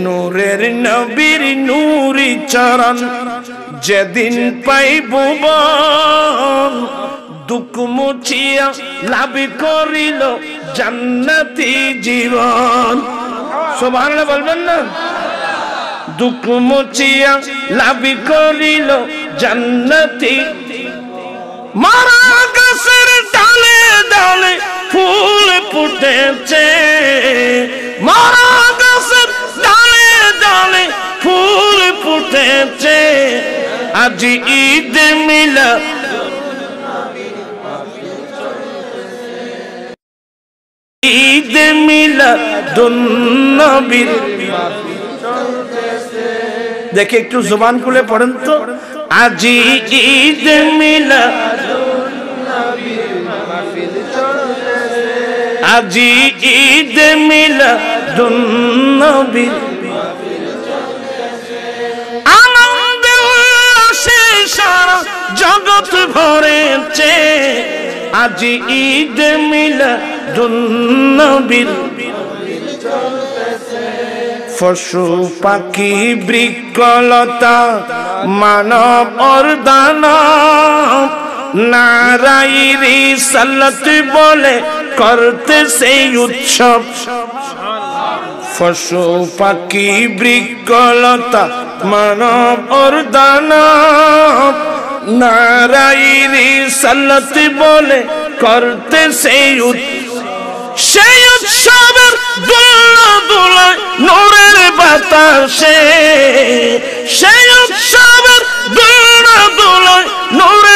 নূরের নবীর নূরি চরণ যেদিন পাইব দুঃখ মুছিয়া লাভ করিল জান্নাতি জীবন। সুবহানাল্লাহ বলবেন না? দুঃখ মুছিয়া লাভ করিল জান্নাতি। মারা গাছের ডালে ডালে ফুল ফুটেছে, মারা গাছের ডালে ডালে ফুল ফুটেছে, আজ ঈদ মিলাদ ঈদ মিলাদুন নবীর। দেখে একটু জবান খুলে পড়েন তো, আজ ঈদ মিলাদুন নবীর মাহফিল চলতেছে, আজ ঈদ মিলাদুন নবীর মাহফিল চলতেছে। আনন্দে উল্লাসে সারা জগৎ ভরেছে, আজ ঈদ মিলাদুন নবীর মাহফিল চলতেছে। পশু পাখি বৃক্ষলতা মানব দানব নারাই রিসালাত বলে করতে সেই উৎসব। পশু পাখি বৃক্ষলতা মানব দানব নারাই রিসালাত বলে করতে সেই সেই উৎসবের দোলা দোলায় নূরের বাতাসে, সেই উৎসবের দোলা দোলায় নূরের